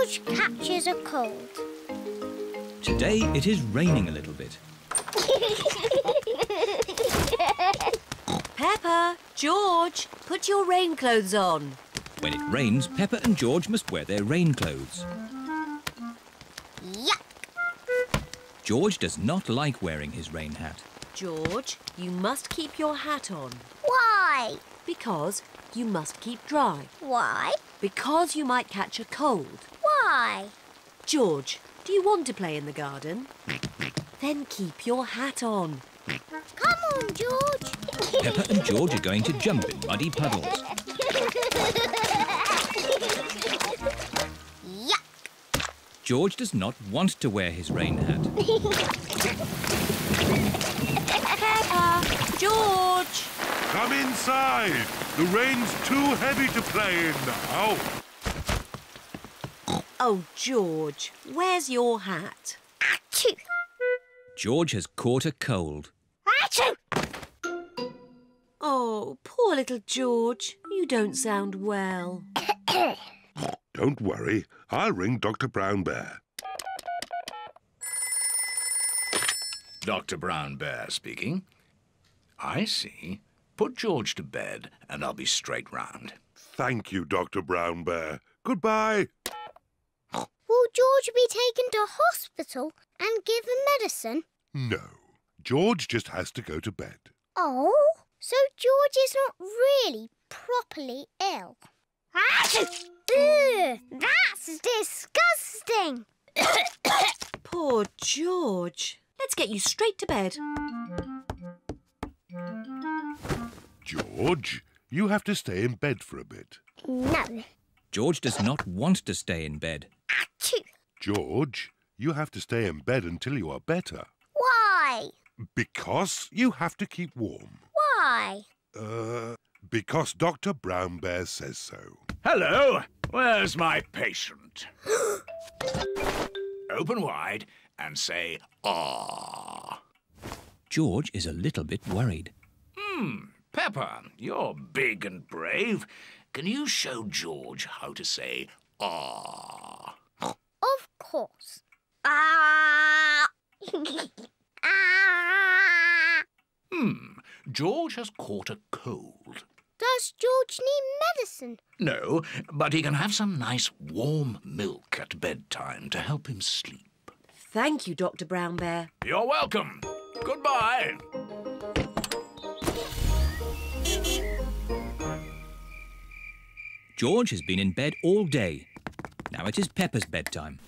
George catches a cold. Today it is raining a little bit. Peppa, George, put your rain clothes on. When it rains, Peppa and George must wear their rain clothes. Yuck! George does not like wearing his rain hat. George, you must keep your hat on. Why? Because you must keep dry. Why? Because you might catch a cold. Why? George, do you want to play in the garden? Then keep your hat on. Come on, George. Peppa and George are going to jump in muddy puddles. Yuck! George does not want to wear his rain hat. Peppa, George! Come inside. The rain's too heavy to play in now. Oh, George, where's your hat? Achoo! George has caught a cold. Achoo! Oh, poor little George. You don't sound well. Don't worry. I'll ring Dr. Brown Bear. Dr. Brown Bear speaking. I see. Put George to bed and I'll be straight round. Thank you, Dr. Brown Bear. Goodbye. Will George be taken to hospital and given medicine? No. George just has to go to bed. Oh, so George is not really properly ill. Achoo! Ugh, that's disgusting. Poor George. Let's get you straight to bed. George, you have to stay in bed for a bit. No. George does not want to stay in bed. Achoo! George, you have to stay in bed until you are better. Why? Because you have to keep warm. Why? Because Dr. Brown Bear says so. Hello, where's my patient? Open wide and say, ah. George is a little bit worried. Peppa, you're big and brave. Can you show George how to say, ah? Of course. Ah! Ah! George has caught a cold. Does George need medicine? No, but he can have some nice warm milk at bedtime to help him sleep. Thank you, Dr. Brown Bear. You're welcome. Goodbye. George has been in bed all day. Now it is Peppa's bedtime.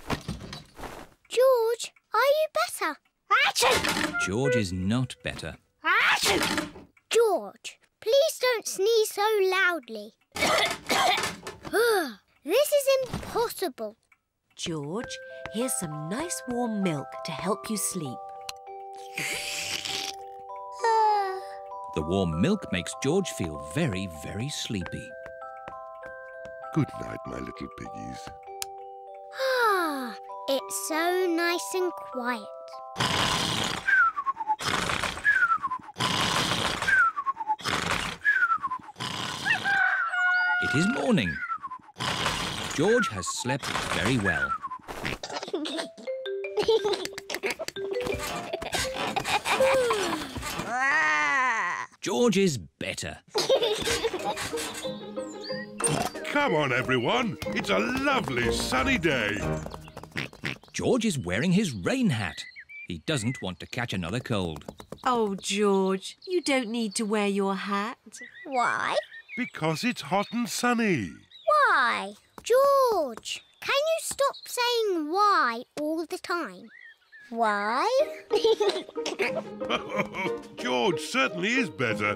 George, are you better? Achoo! George is not better. Achoo! George, please don't sneeze so loudly. This is impossible. George, here's some nice warm milk to help you sleep. The warm milk makes George feel very, very sleepy. Good night, my little piggies. Ah, it's so nice and quiet. It is morning. George has slept very well. George is better. Come on, everyone. It's a lovely sunny day. George is wearing his rain hat. He doesn't want to catch another cold. Oh, George, you don't need to wear your hat. Why? Because it's hot and sunny. Why? George, can you stop saying why all the time? Why? George certainly is better.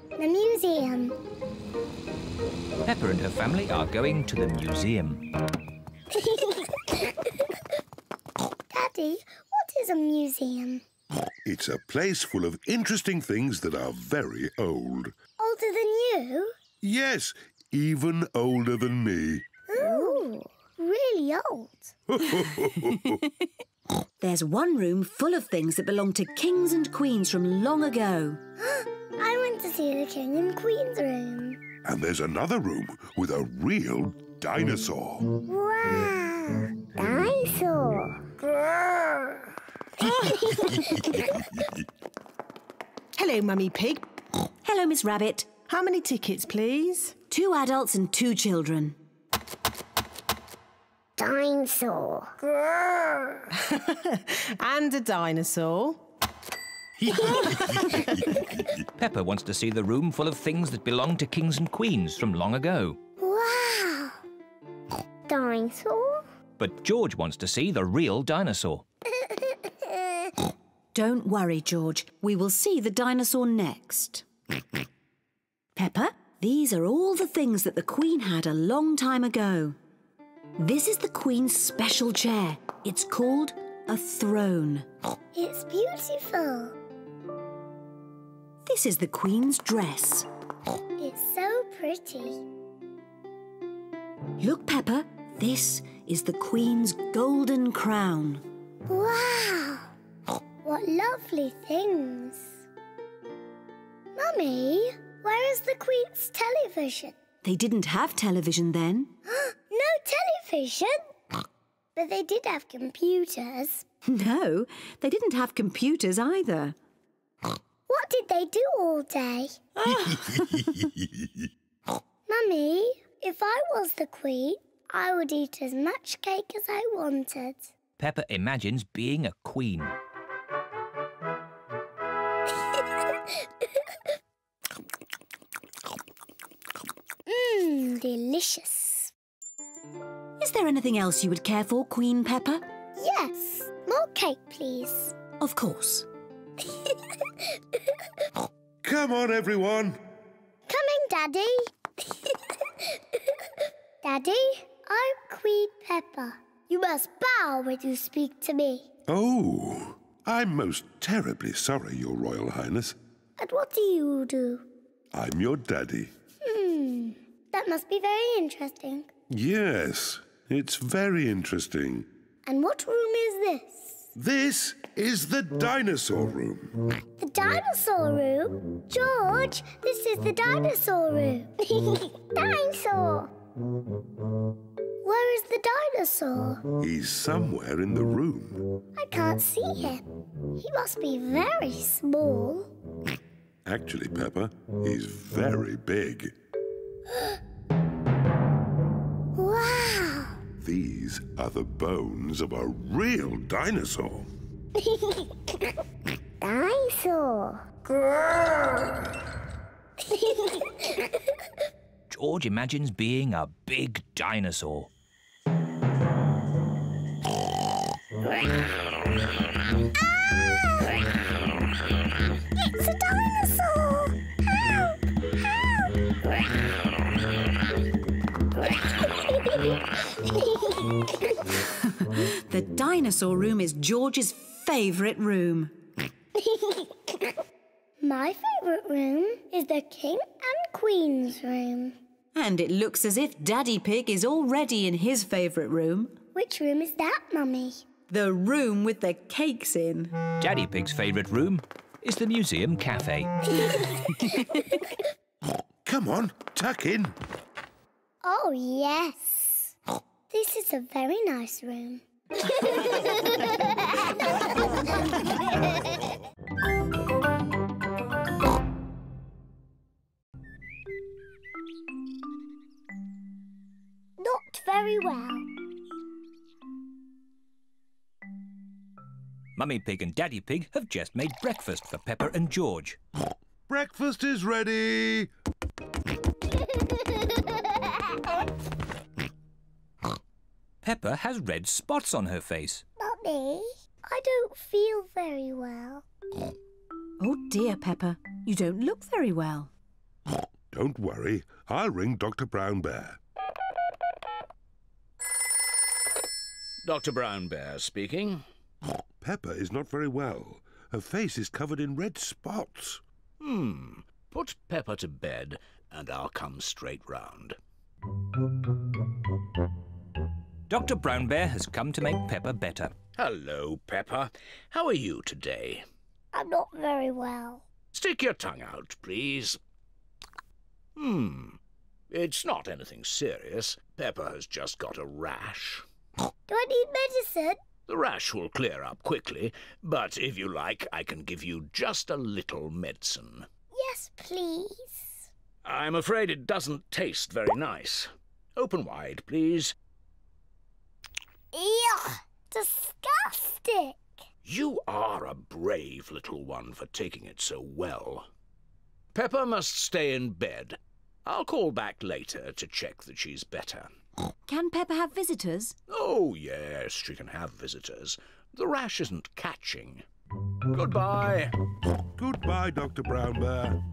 The museum. Peppa and her family are going to the museum. Daddy, what is a museum? It's a place full of interesting things that are very old. Older than you? Yes, even older than me. Ooh, really old. There's one room full of things that belong to kings and queens from long ago. I want to see the king and queen's room. And there's another room with a real dinosaur. Wow! Dinosaur! Hello, Mummy Pig. Hello, Miss Rabbit. How many tickets, please? 2 adults and 2 children. Dinosaur! And a dinosaur. Peppa wants to see the room full of things that belong to kings and queens from long ago. Wow! Dinosaur? But George wants to see the real dinosaur. Don't worry, George. We will see the dinosaur next. Peppa, these are all the things that the Queen had a long time ago. This is the Queen's special chair. It's called a throne. It's beautiful. This is the Queen's dress. It's so pretty. Look, Peppa, this is the Queen's golden crown. Wow! What lovely things. Mummy, where is the Queen's television? They didn't have television then. No television? But they did have computers. No, they didn't have computers either. What did they do all day? Mummy, if I was the Queen, I would eat as much cake as I wanted. Peppa imagines being a queen. Delicious. Is there anything else you would care for, Queen Peppa? Yes, more cake, please. Of course. Come on, everyone. Coming, Daddy. Daddy, I'm Queen Peppa. You must bow when you speak to me. Oh, I'm most terribly sorry, Your Royal Highness. And what do you do? I'm your daddy. That must be very interesting. Yes, it's very interesting. And what room is this? This is the dinosaur room. The dinosaur room? George, this is the dinosaur room. Dinosaur! Where is the dinosaur? He's somewhere in the room. I can't see him. He must be very small. Actually, Peppa, he's very big. Wow! These are the bones of a real dinosaur. Dinosaur! George imagines being a big dinosaur. It's a dinosaur! Help! The dinosaur room is George's favourite room. My favourite room is the King and Queen's room. And it looks as if Daddy Pig is already in his favourite room. Which room is that, Mummy? The room with the cakes in. Daddy Pig's favourite room is the museum cafe. Come on, tuck in. Oh, yes. This is a very nice room. Not very well. Mummy Pig and Daddy Pig have just made breakfast for Peppa and George. Breakfast is ready. Peppa has red spots on her face. Mummy, I don't feel very well. Oh dear, Peppa, you don't look very well. Don't worry, I'll ring Dr. Brown Bear. Dr. Brown Bear speaking. Peppa is not very well. Her face is covered in red spots. Put Peppa to bed and I'll come straight round. Dr. Brown Bear has come to make Peppa better. Hello, Peppa. How are you today? I'm not very well. Stick your tongue out, please. It's not anything serious. Peppa has just got a rash. Do I need medicine? The rash will clear up quickly, but if you like, I can give you just a little medicine. Yes, please. I'm afraid it doesn't taste very nice. Open wide, please. Ew! Disgusting! You are a brave little one for taking it so well. Peppa must stay in bed. I'll call back later to check that she's better. Can Peppa have visitors? Oh, yes, she can have visitors. The rash isn't catching. Goodbye. Goodbye, Dr. Brown Bear.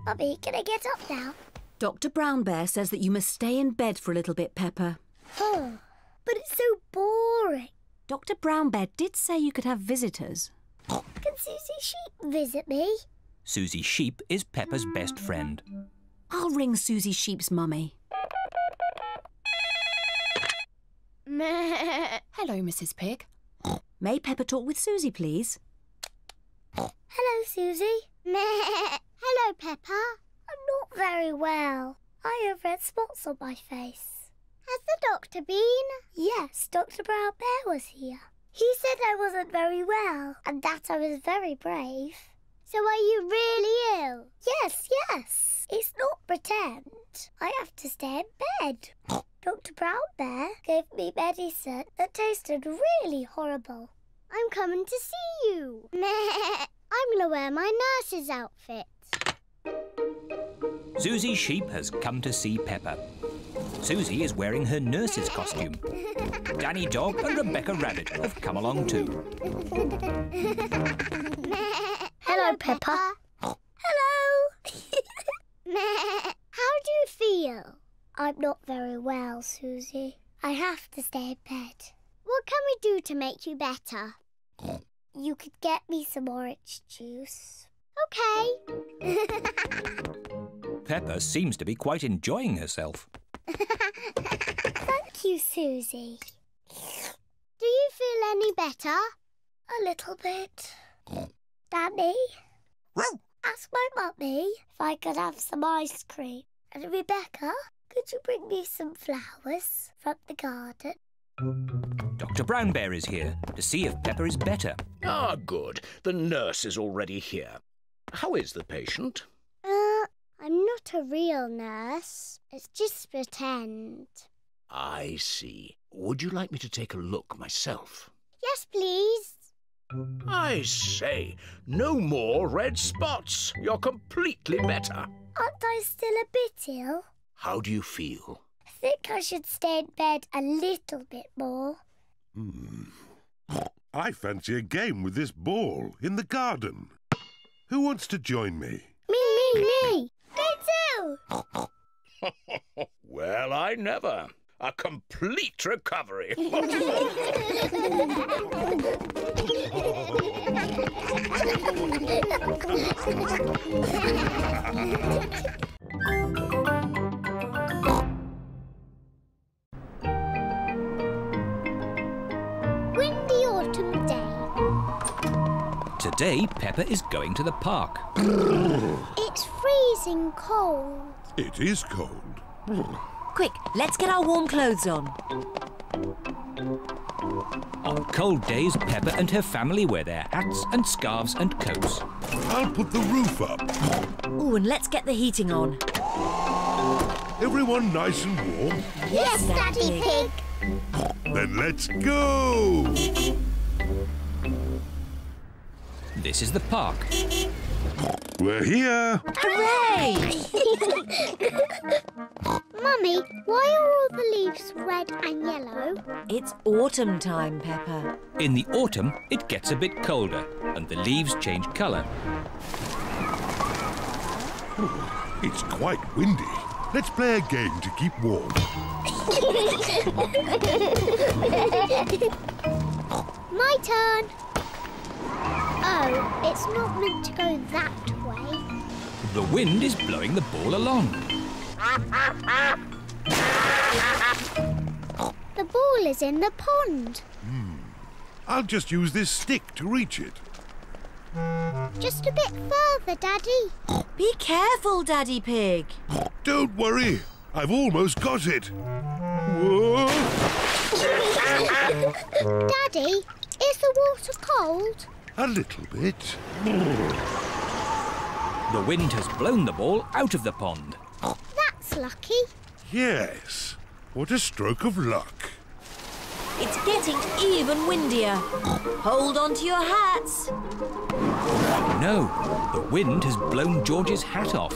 Mummy, can I get up now? Dr. Brown Bear says that you must stay in bed for a little bit, Peppa. Oh, but it's so boring. Dr. Brown Bear did say you could have visitors. Can Suzy Sheep visit me? Suzy Sheep is Peppa's best friend. I'll ring Suzy Sheep's mummy. Hello, Mrs. Pig. May Peppa talk with Suzy, please? Hello, Suzy. Hello, Peppa. I'm not very well. I have red spots on my face. Has the doctor been? Yes, Dr. Brown Bear was here. He said I wasn't very well and that I was very brave. So are you really ill? Yes. It's not pretend. I have to stay in bed. Dr. Brown Bear gave me medicine that tasted really horrible. I'm coming to see you. I'm going to wear my nurse's outfit. Suzy Sheep has come to see Peppa. Suzy is wearing her nurse's costume. Danny Dog and Rebecca Rabbit have come along too. Hello, Peppa. Hello. How do you feel? I'm not very well, Suzy. I have to stay in bed. What can we do to make you better? You could get me some orange juice. OK. Peppa seems to be quite enjoying herself. Thank you, Suzy. Do you feel any better? A little bit. Danny? Ask my mummy if I could have some ice cream. And Rebecca, could you bring me some flowers from the garden? Dr. Brown Bear is here to see if Peppa is better. Ah, good. The nurse is already here. How is the patient? I'm not a real nurse. It's just pretend. I see. Would you like me to take a look myself? Yes, please. I say, no more red spots. You're completely better. Aren't I still a bit ill? How do you feel? I think I should stay in bed a little bit more. I fancy a game with this ball in the garden. Who wants to join me? Me! Me too! Well, I never. A complete recovery. Windy autumn day. Today, Peppa is going to the park. It's freezing cold. It is cold. Quick, let's get our warm clothes on. On cold days, Peppa and her family wear their hats and scarves and coats. I'll put the roof up. Oh, and let's get the heating on. Everyone nice and warm? Yes, Daddy Pig. Then let's go! This is the park. We're here. Hooray! Mummy, why are all the leaves red and yellow? It's autumn time, Peppa. In the autumn, it gets a bit colder and the leaves change colour. It's quite windy. Let's play a game to keep warm. My turn. Oh, it's not meant to go that way. The wind is blowing the ball along. The ball is in the pond. I'll just use this stick to reach it. Just a bit further, Daddy. Be careful, Daddy Pig. Don't worry, I've almost got it. Whoa! Daddy, is the water cold? A little bit. The wind has blown the ball out of the pond. That's lucky. Yes. What a stroke of luck. It's getting even windier. Hold on to your hats. No, the wind has blown George's hat off.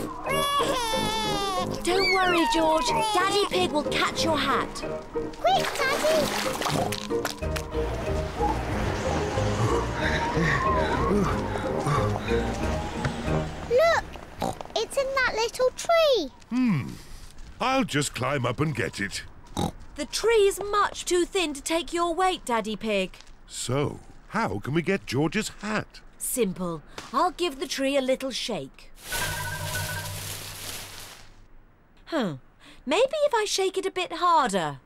Don't worry, George. Daddy Pig will catch your hat. Quick, Daddy! Look! It's in that little tree. I'll just climb up and get it. The tree is much too thin to take your weight, Daddy Pig. So, how can we get George's hat? Simple. I'll give the tree a little shake. Maybe if I shake it a bit harder.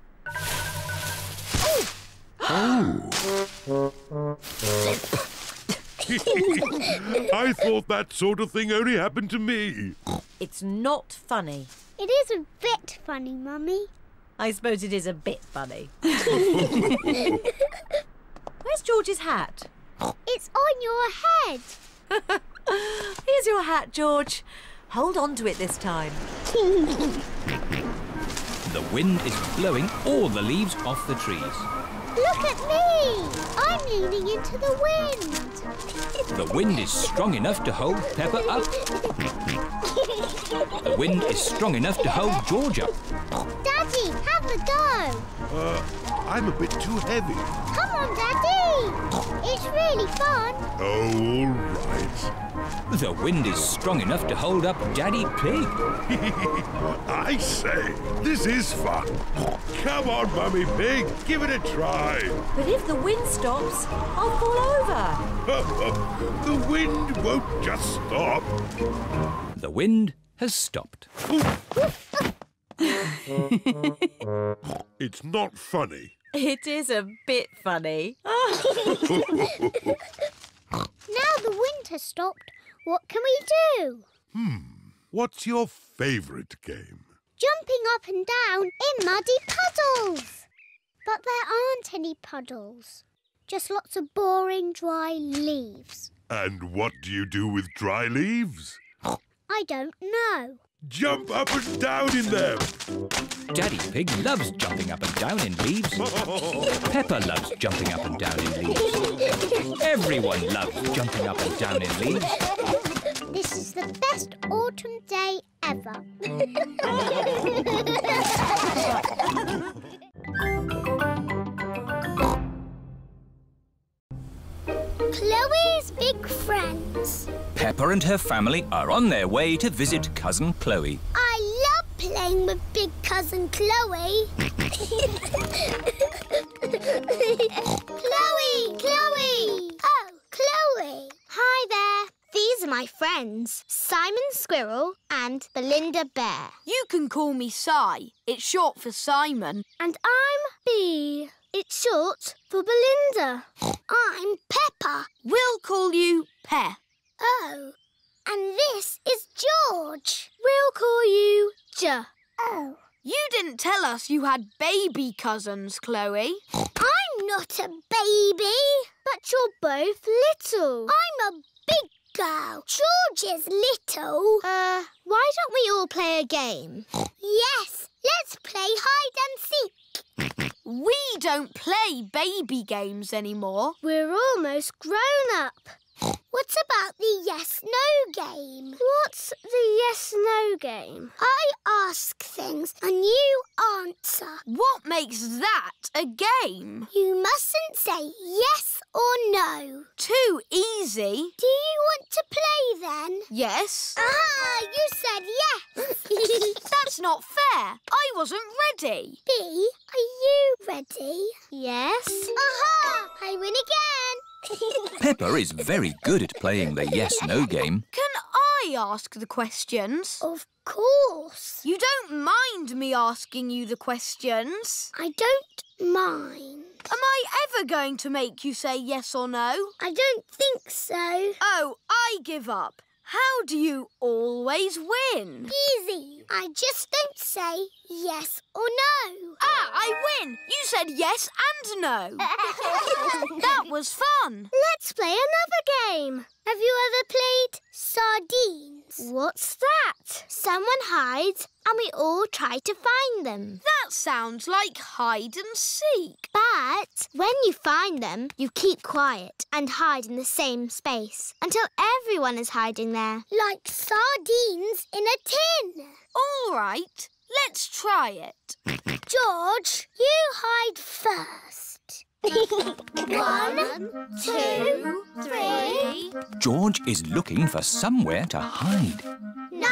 I thought that sort of thing only happened to me. It's not funny. It is a bit funny, Mummy. I suppose it is a bit funny. Where's George's hat? It's on your head. Here's your hat, George. Hold on to it this time. The wind is blowing all the leaves off the trees. Look at me. I'm leaning into the wind. The wind is strong enough to hold Peppa up. The wind is strong enough to hold George up. Daddy, have a go. I'm a bit too heavy. Come on, Daddy. It's really fun. Oh, all right. The wind is strong enough to hold up Daddy Pig. I say, this is fun. Come on, Mummy Pig, give it a try. But if the wind stops, I'll fall over. The wind won't just stop. The wind has stopped. It's not funny. It is a bit funny. Now the wind has stopped. What can we do? What's your favourite game? Jumping up and down in muddy puddles. But there aren't any puddles. Just lots of boring, dry leaves. And what do you do with dry leaves? I don't know. Jump up and down in them. Daddy Pig loves jumping up and down in leaves. Peppa loves jumping up and down in leaves. Everyone loves jumping up and down in leaves. This is the best autumn day ever. Chloe's big friends. Peppa and her family are on their way to visit Cousin Chloe. I love playing with big cousin Chloe. Chloe! Oh, Chloe. Hi there. These are my friends, Simon Squirrel and Belinda Bear. You can call me Si. It's short for Simon. And I'm Bee. It's short for Belinda. I'm Peppa. We'll call you Pe. Oh. And this is George. We'll call you J. Oh. You didn't tell us you had baby cousins, Chloe. I'm not a baby. But you're both little. I'm a big girl. George is little. Why don't we all play a game? Yes. Let's play hide and seek. We don't play baby games anymore. We're almost grown up. What about the yes-no game? What's the yes-no game? I ask things and you answer. What makes that a game? You mustn't say yes or no. Too easy. Do you want to play then? Yes. Ah, you said yes. That's not fair. I wasn't ready. Bee, are you ready? Yes. Aha! I win again. Peppa is very good at playing the yes-no game. Can I ask the questions? Of course. You don't mind me asking you the questions? I don't mind. Am I ever going to make you say yes or no? I don't think so. Oh, I give up. How do you always win? Easy. I just don't say yes or no. Ah, I win! You said yes and no. That was fun. Let's play another game. Have you ever played sardines? What's that? Someone hides and we all try to find them. That sounds like hide and seek. But when you find them, you keep quiet and hide in the same space until everyone is hiding there. Like sardines in a tin. All right, let's try it. George, you hide first. 1, 2, 3. George is looking for somewhere to hide. 9,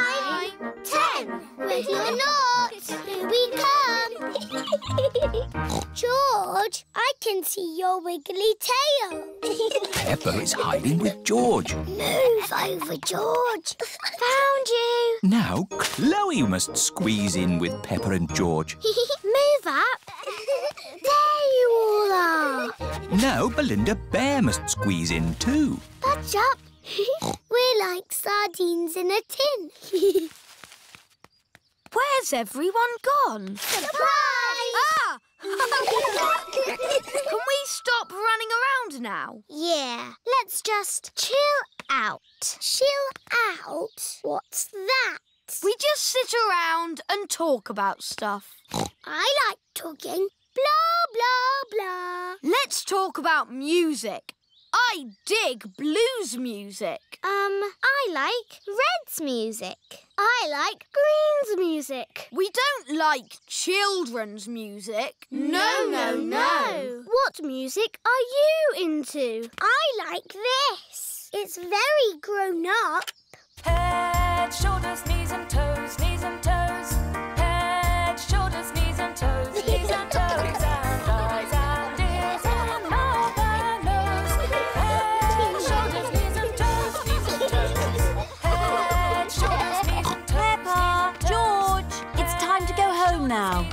10. Wiggle or not, here we come. George, I can see your wiggly tail. Peppa is hiding with George. Move over, George. Found you. Now Chloe must squeeze in with Peppa and George. Move up. There you all are. Now Belinda Bear must squeeze in too. Budge up. We're like sardines in a tin. Where's everyone gone? Surprise! Ah! Can we stop running around now? Yeah, let's just chill out. Chill out? What's that? We just sit around and talk about stuff. I like talking. Blah, blah, blah. Let's talk about music. I dig blues music. I like Red's music. I like Green's music. We don't like children's music. No. What music are you into? I like this. It's very grown up. Head, shoulders, knees and toes, knees and toes. Head, shoulders, knees and toes, knees and toes. And eyes and ears and mouth and nose. Head, shoulders, knees and toes, knees and toes. Head, shoulders, knees and toes. Peppa, George, it's time to go home now.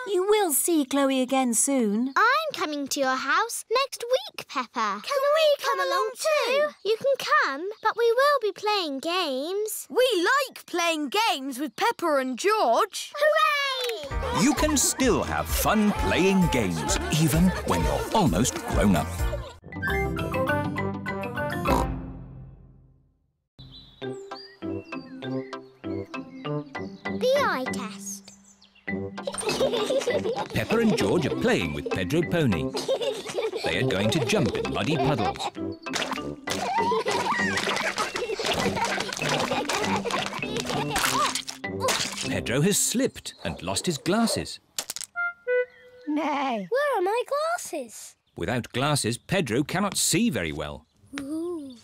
You will see Chloe again soon. I'm coming to your house next week, Peppa. Can we come along too? You can come, but we will be playing games. We like playing games with Peppa and George. Hooray! You can still have fun playing games, even when you're almost grown up. The eye test. Peppa and George are playing with Pedro Pony. They are going to jump in muddy puddles. Pedro has slipped and lost his glasses. Where are my glasses? Without glasses, Pedro cannot see very well. Ooh.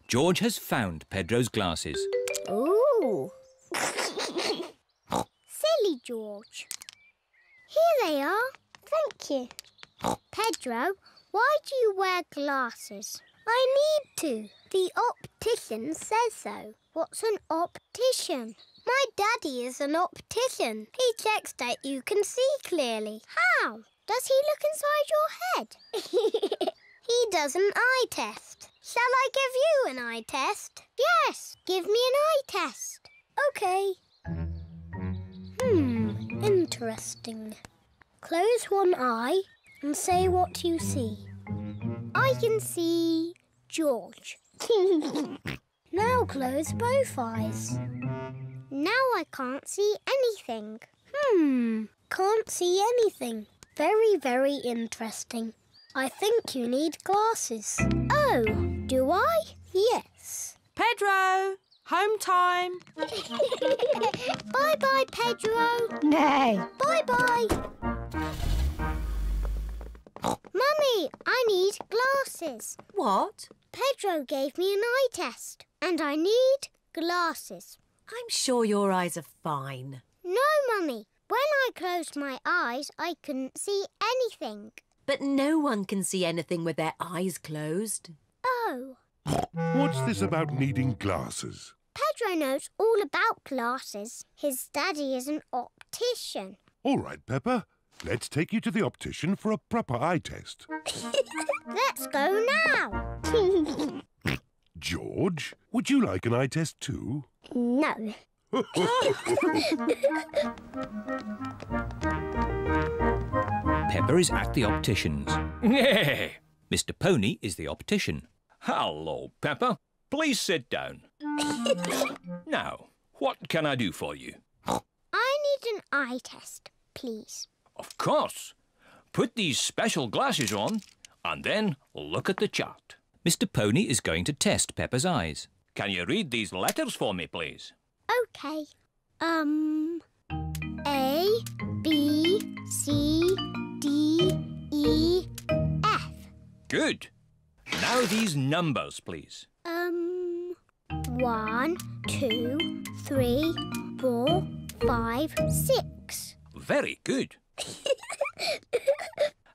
George has found Pedro's glasses. Ooh. Silly George. Here they are. Thank you. Pedro, why do you wear glasses? I need to. The optician says so. What's an optician? My daddy is an optician. He checks that you can see clearly. How? Does he look inside your head? He does an eye test. Shall I give you an eye test? Yes, give me an eye test. OK. Interesting. Close one eye and say what you see. I can see George. Now close both eyes. Now I can't see anything. Can't see anything. Very, very interesting. I think you need glasses. Oh, do I? Yes. Pedro, home time. Bye-bye, Pedro. Nay. Bye-bye. Mummy, I need glasses. What? Pedro gave me an eye test and I need glasses. I'm sure your eyes are fine. No, Mummy. When I closed my eyes, I couldn't see anything. But no one can see anything with their eyes closed. Oh. What's this about needing glasses? Pedro knows all about glasses. His daddy is an optician. All right, Peppa. Let's take you to the optician for a proper eye test. Let's go now. George, would you like an eye test too? No. Peppa is at the optician's. Mr. Pony is the optician. Hello, Peppa. Please sit down. Now, what can I do for you? I need an eye test, please. Of course. Put these special glasses on and then look at the chart. Mr. Pony is going to test Peppa's eyes. Can you read these letters for me, please? OK. A, B, C, D, E, F. Good. Now these numbers, please. 1, 2, 3, 4, 5, 6. Very good.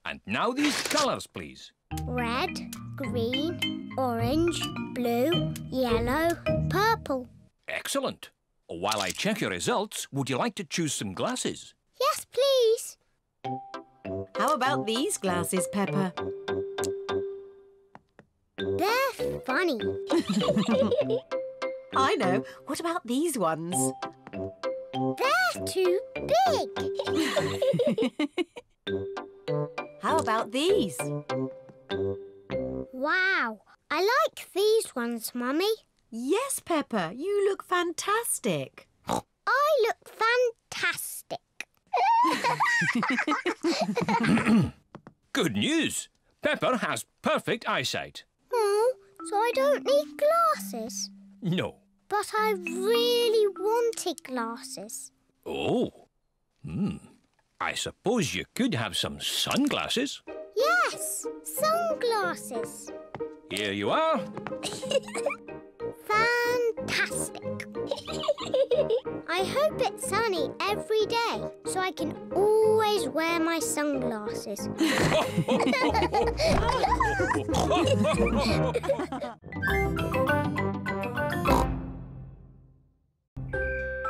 And now these colours, please. Red, green, orange, blue, yellow, purple. Excellent. While I check your results, would you like to choose some glasses? Yes, please. How about these glasses, Peppa? They're funny. I know. What about these ones? They're too big. How about these? Wow, I like these ones, Mummy. Yes, Peppa, you look fantastic. I look fantastic. Good news. Peppa has perfect eyesight. Oh, so I don't need glasses. No. But I really wanted glasses. Oh. I suppose you could have some sunglasses. Yes, sunglasses. Here you are. Fantastic. I hope it's sunny every day so I can always wear my sunglasses.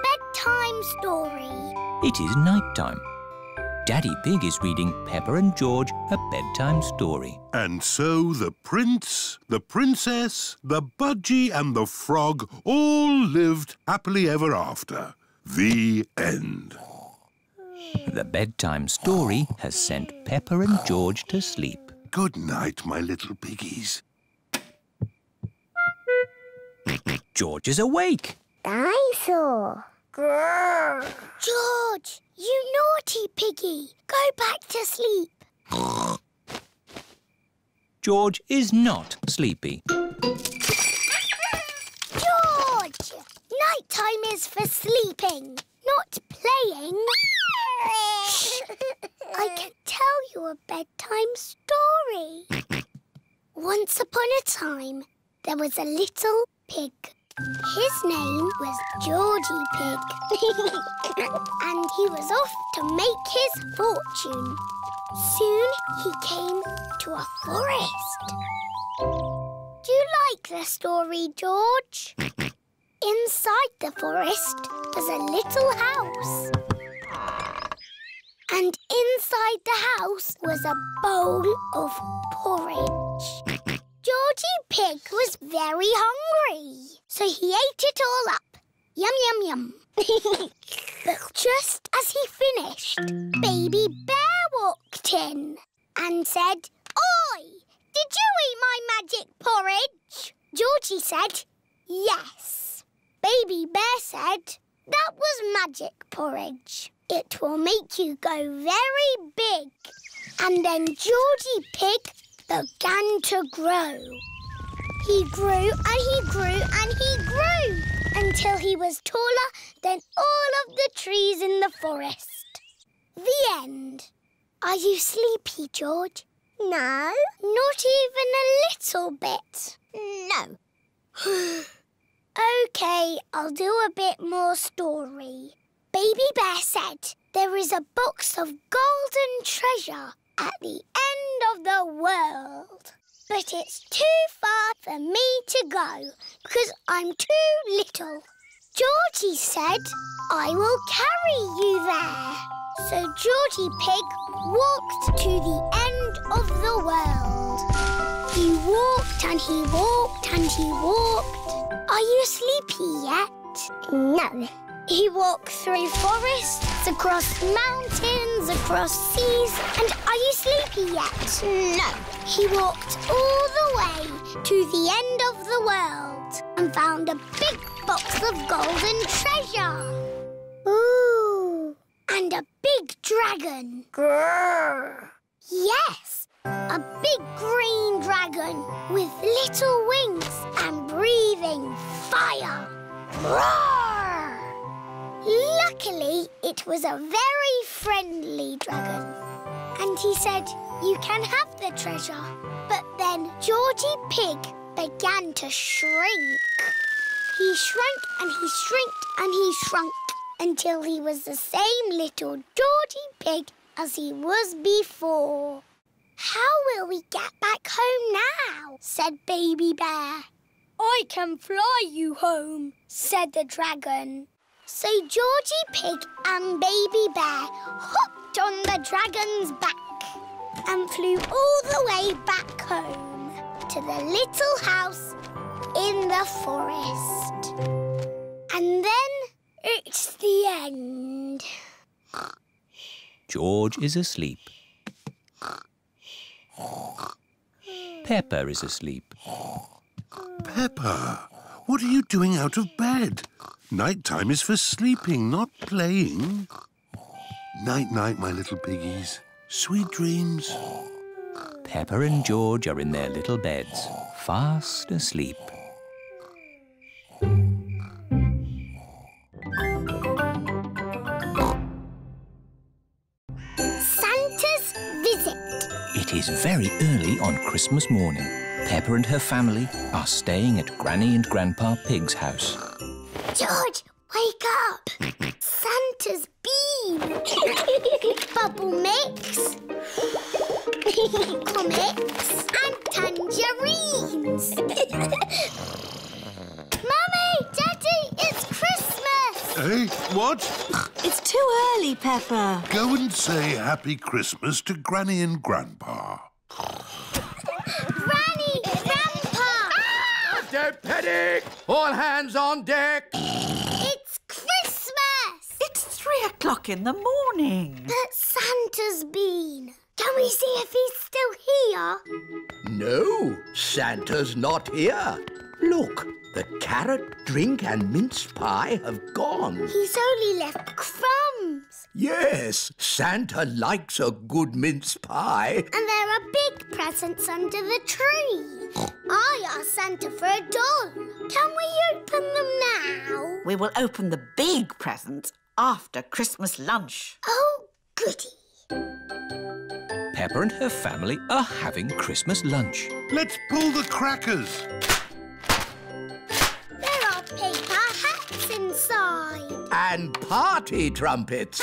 Bedtime story. It is night time. Daddy Pig is reading Peppa and George a bedtime story. And so the prince, the princess, the budgie and the frog all lived happily ever after. The end. The bedtime story has sent Peppa and George to sleep. Good night, my little piggies. George is awake. Dinosaur. George, you naughty piggy. Go back to sleep. George is not sleepy. George! Nighttime is for sleeping, not playing. Shh! I can tell you a bedtime story. Once upon a time, there was a little pig. His name was Georgie Pig. And he was off to make his fortune. Soon he came to a forest. Do you like the story, George? Inside the forest was a little house. And inside the house was a bowl of porridge. Georgie Pig was very hungry, so he ate it all up. Yum, yum, yum. But just as he finished, Baby Bear walked in and said, "Oi, did you eat my magic porridge?" Georgie said, "Yes." Baby Bear said, "That was magic porridge. It will make you go very big." And then Georgie Pig began to grow. He grew and he grew and he grew until he was taller than all of the trees in the forest. The end. Are you sleepy, George? No. Not even a little bit? No. OK, I'll do a bit more story. Baby Bear said there is a box of golden treasure at the end of the world. But it's too far for me to go because I'm too little. Georgie said, I will carry you there. So Georgie Pig walked to the end of the world. He walked and he walked and he walked. Are you sleepy yet? No. He walked through forests, across mountains, across seas. And are you sleepy yet? No. He walked all the way to the end of the world and found a big box of golden treasure. Ooh. And a big dragon. Grrr. Yes, a big green dragon with little wings and breathing fire. Roar! Luckily, it was a very friendly dragon. And he said, you can have the treasure. But then Georgie Pig began to shrink. He shrank and he shrinked and he shrunk until he was the same little Georgie Pig as he was before. How will we get back home now? Said Baby Bear. I can fly you home, said the dragon. So Georgie Pig and Baby Bear hopped on the dragon's back and flew all the way back home to the little house in the forest. And then it's the end. George is asleep. Peppa is asleep. Peppa, what are you doing out of bed? Night-time is for sleeping, not playing. Night-night, my little piggies. Sweet dreams. Peppa and George are in their little beds, fast asleep. Santa's visit. It is very early on Christmas morning. Peppa and her family are staying at Granny and Grandpa Pig's house. George, wake up! Santa's been. Bubble mix, comics and tangerines. Mummy, Daddy, it's Christmas! Hey, what? It's too early, Peppa. Go and say Happy Christmas to Granny and Grandpa. Granny, Grandpa! Don't panic! All hands on deck! It's Christmas! It's 3 o'clock in the morning. But Santa's been. Can we see if he's still here? No, Santa's not here. Look, the carrot, drink and mince pie have gone. He's only left crumbs. Yes, Santa likes a good mince pie. And there are big presents under the tree. I asked Santa for a doll. Can we open them now? We will open the big presents after Christmas lunch. Oh, goody. Peppa and her family are having Christmas lunch. Let's pull the crackers. There are paper hats inside. And party trumpets.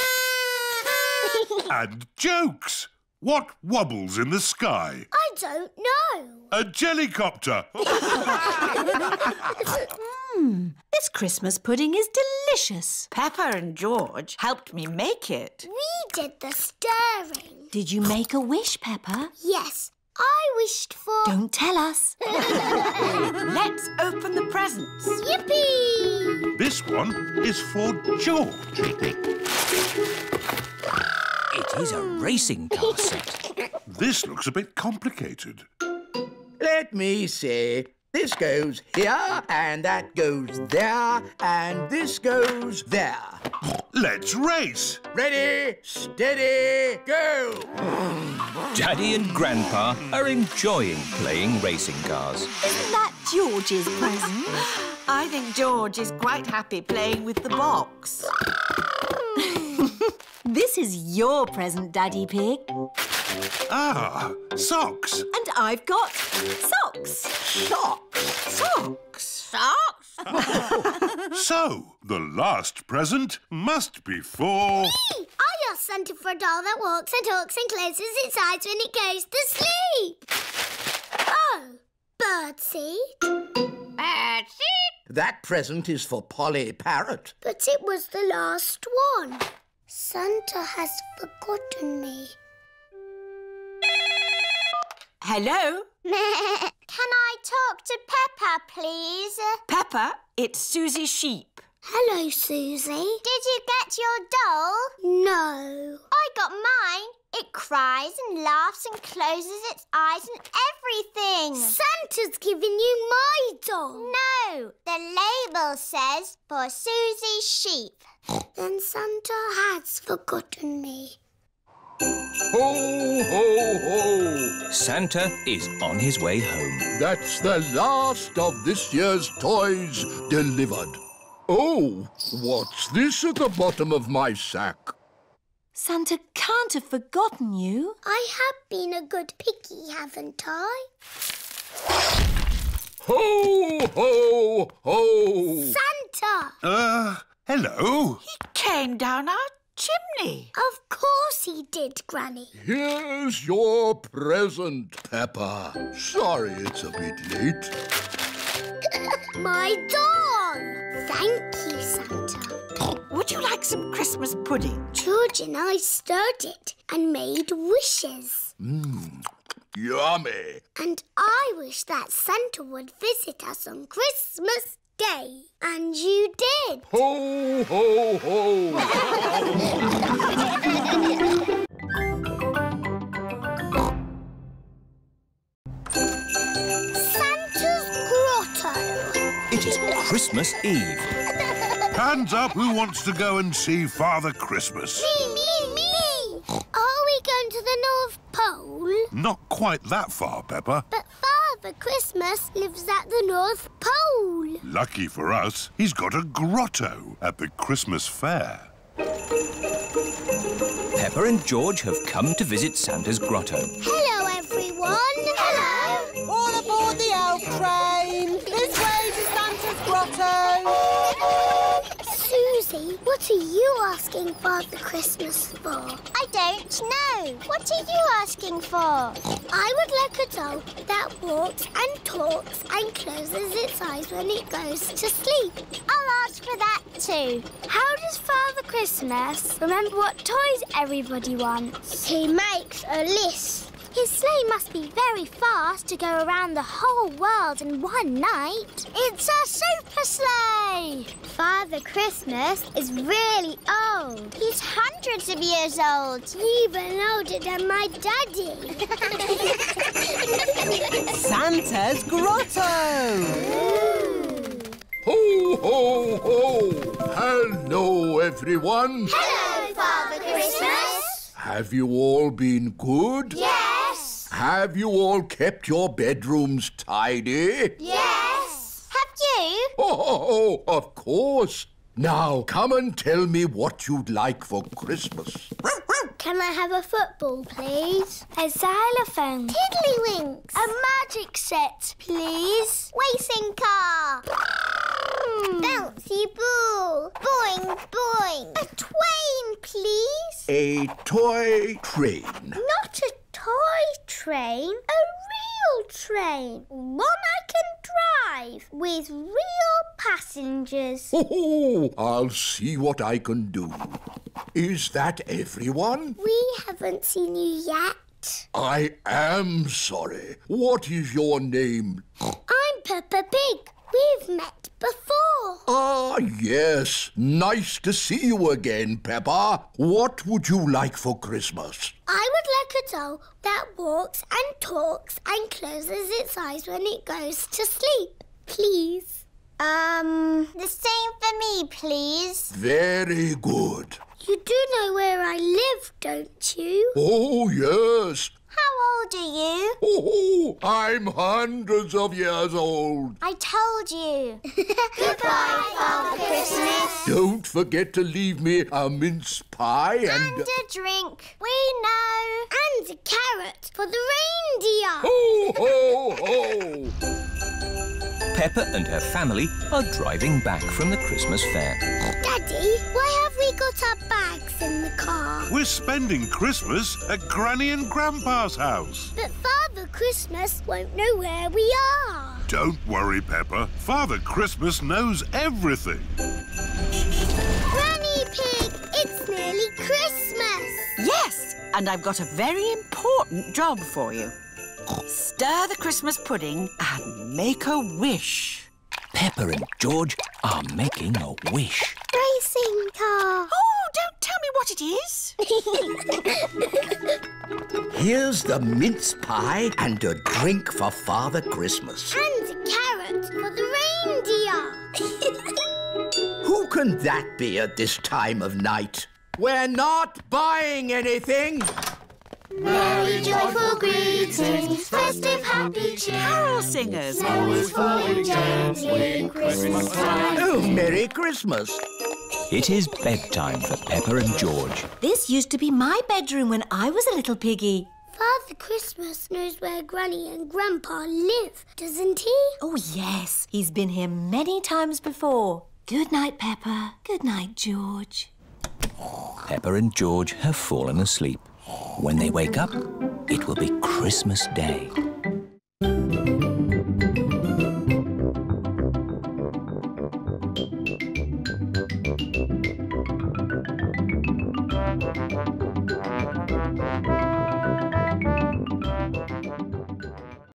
And jokes. What wobbles in the sky? I don't know. A jellycopter. This Christmas pudding is delicious. Peppa and George helped me make it. We did the stirring. Did you make a wish, Peppa? Yes, I wished for... Don't tell us. Let's open the presents. Yippee! This one is for George. It is a racing car set. This looks a bit complicated. Let me see. This goes here, and that goes there, and this goes there. Let's race. Ready, steady, go! Daddy and Grandpa are enjoying playing racing cars. Isn't that George's present? I think George is quite happy playing with the box. This is your present, Daddy Pig. Ah, socks. And I've got socks. Socks. Socks. Socks. So, the last present must be for... I asked Santa for a doll that walks and talks and closes its eyes when it goes to sleep. Oh, birdseed. Birdseed. That present is for Polly Parrot. But it was the last one. Santa has forgotten me. Hello? Can I talk to Peppa, please? Peppa, it's Suzy Sheep. Hello, Suzy. Did you get your doll? No. I got mine. It cries and laughs and closes its eyes and everything. Santa's given you my doll. No, the label says for Suzy Sheep. Then Santa has forgotten me. Ho, ho, ho! Santa is on his way home. That's the last of this year's toys delivered. Oh, what's this at the bottom of my sack? Santa can't have forgotten you. I have been a good piggy, haven't I? Ho, ho, ho! Santa! Hello? He came down our chimney. Of course he did, Granny. Here's your present, Peppa. Sorry it's a bit late. My doll! Thank you, Santa. Would you like some Christmas pudding? George and I stirred it and made wishes. Yummy. And I wish that Santa would visit us on Christmas Day. And you did. Ho, ho, ho! Santa's Grotto. It is Christmas Eve. Hands up who wants to go and see Father Christmas. Me! Are we going to the North Pole? Not quite that far, Peppa. But Father Christmas lives at the North Pole. Lucky for us, he's got a grotto at the Christmas fair. Peppa and George have come to visit Santa's grotto. Hello, everyone. Hello. All aboard the elf train. This way to Santa's grotto. Suzy, what are you asking Father Christmas for? I don't know. What are you asking for? I would like a doll that walks and talks and closes its eyes when it goes to sleep. I'll ask for that too. How does Father Christmas remember what toys everybody wants? He makes a list. His sleigh must be very fast to go around the whole world in one night. It's a super sleigh! Father Christmas is really old. He's hundreds of years old. Even older than my daddy. Santa's grotto. Ho, ho, ho! Hello, everyone. Hello, Father Christmas. Have you all been good? Yes. Have you all kept your bedrooms tidy? Yes. Have you? Oh, of course. Now, come and tell me what you'd like for Christmas. Can I have a football, please? A xylophone. Tiddlywinks. A magic set, please. Racing car. Bouncy ball. Boing, boing. A twain, please. A toy train. Not a toy train. A real train. One I can drive with real passengers. Oh, I'll see what I can do. Is that everyone? We haven't seen you yet. I am sorry. What is your name? I'm Peppa Pig. We've met before. Ah, yes. Nice to see you again, Peppa. What would you like for Christmas? I would like a doll that walks and talks and closes its eyes when it goes to sleep, please. The same for me, please. Very good. You do know where I live, don't you? Oh, yes. How old are you? Oh, I'm hundreds of years old. I told you. Goodbye, Father Christmas. Don't forget to leave me a mince pie and... a drink. We know. And a carrot for the reindeer. Ho, ho, ho! Peppa and her family are driving back from the Christmas fair. Daddy, why have we got our bags in the car? We're spending Christmas at Granny and Grandpa's house. But Father Christmas won't know where we are. Don't worry, Peppa. Father Christmas knows everything. Granny Pig, it's nearly Christmas. Yes, and I've got a very important job for you. Stir the Christmas pudding and make a wish. Peppa and George are making a wish. Racing car. Oh, don't tell me what it is. Here's the mince pie and a drink for Father Christmas. And a carrot for the reindeer. Who can that be at this time of night? We're not buying anything. Merry joyful greetings, festive happy cheer. Carol singers. Always falling gently in Christmas time. Oh, Merry Christmas. It is bedtime for Peppa and George. This used to be my bedroom when I was a little piggy. Father Christmas knows where Granny and Grandpa live, doesn't he? Oh, yes. He's been here many times before. Good night, Peppa. Good night, George. Peppa and George have fallen asleep. When they wake up, it will be Christmas Day.